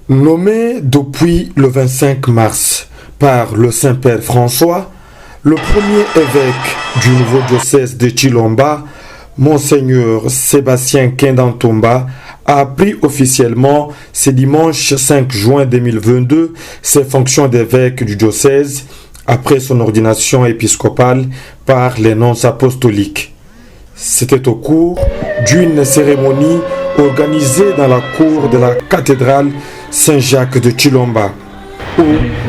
Nommé depuis le 25 mars par le Saint-Père François, le premier évêque du nouveau diocèse de Tshilomba, Monseigneur Sébastien Kendantomba, a pris officiellement ce dimanche 5 juin 2022 ses fonctions d'évêque du diocèse après son ordination épiscopale par les nonces apostoliques. C'était au cours d'une cérémonie organisée dans la cour de la cathédrale Saint-Jacques de Tshilomba, où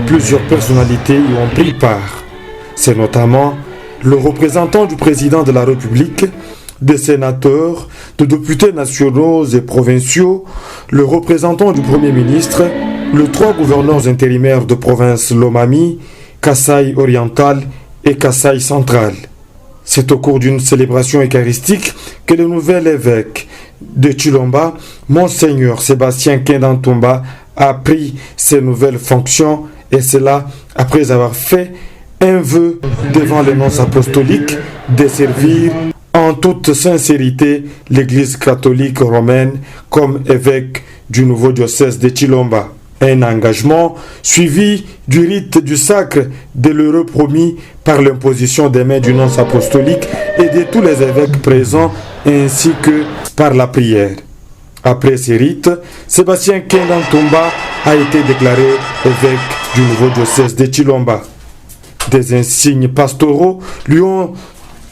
plusieurs personnalités y ont pris part. C'est notamment le représentant du président de la République, des sénateurs, de députés nationaux et provinciaux, le représentant du Premier ministre, les 3 gouverneurs intérimaires de province Lomami, Kasaï oriental et Kasaï central. C'est au cours d'une célébration eucharistique que le nouvel évêque de Tshilomba, Monseigneur Sébastien Kendantomba, a pris ses nouvelles fonctions, et cela après avoir fait un vœu devant les nonces apostoliques de servir en toute sincérité l'Église catholique romaine comme évêque du nouveau diocèse de Tshilomba. Un engagement suivi du rite du sacre de l'heureux promis par l'imposition des mains du nonce apostolique et de tous les évêques présents, ainsi que par la prière. Après ces rites, Sébastien Kendantomba a été déclaré évêque du nouveau diocèse de Tshilomba. Des insignes pastoraux lui ont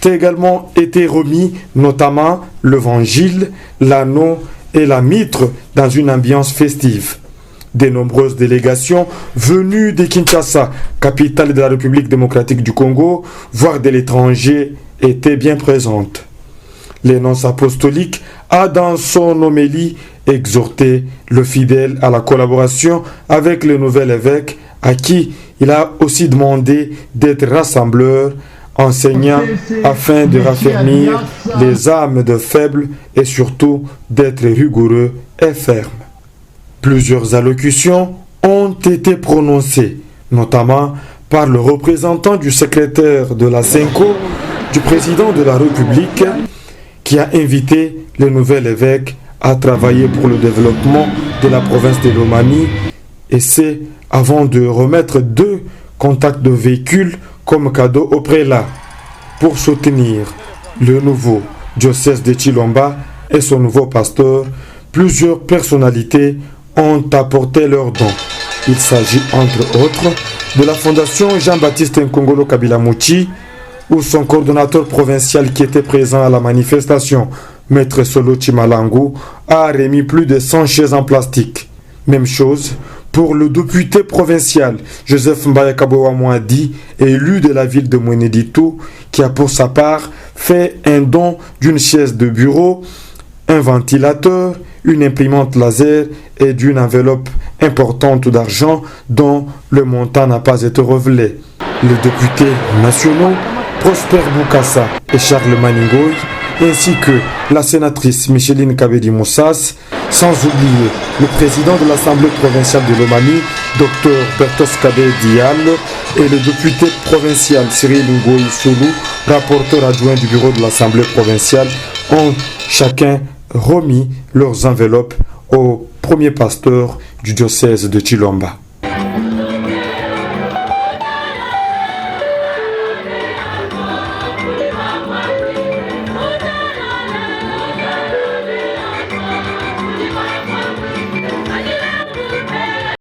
également été remis, notamment l'évangile, l'anneau et la mitre dans une ambiance festive. De nombreuses délégations venues de Kinshasa, capitale de la République démocratique du Congo, voire de l'étranger, étaient bien présentes. Les nonces apostoliques a dans son homélie exhorté le fidèle à la collaboration avec le nouvel évêque, à qui il a aussi demandé d'être rassembleur, enseignant afin de raffermir les âmes de faibles et surtout d'être rigoureux et ferme. Plusieurs allocutions ont été prononcées, notamment par le représentant du secrétaire de la SENCO, du président de la République, qui a invité le nouvel évêque à travailler pour le développement de la province de Lomami, et c'est avant de remettre 2 contacts de véhicules comme cadeau au prélat pour soutenir le nouveau diocèse de Tshilomba et son nouveau pasteur. Plusieurs personnalités ont apporté leurs dons. Il s'agit entre autres de la fondation Jean-Baptiste Nkongolo Kabila Mouchi, où son coordonnateur provincial qui était présent à la manifestation, Maître Solo Chimalangu, a remis plus de 100 chaises en plastique. Même chose pour le député provincial Joseph Mbayakabowa Mouadi, élu de la ville de Mweneditu, qui a pour sa part fait un don d'une chaise de bureau, un ventilateur, une imprimante laser et d'une enveloppe importante d'argent dont le montant n'a pas été révélé. Les députés nationaux Prosper Boukassa et Charles Maningoy, ainsi que la sénatrice Micheline Kabedi Moussas, sans oublier le président de l'Assemblée provinciale de Lomami, Dr Bertos Kabe Diallo, et le député provincial Cyril Ngoï Soulou, rapporteur adjoint du bureau de l'Assemblée provinciale, ont chacun remis leurs enveloppes au premier pasteur du diocèse de Tshilomba.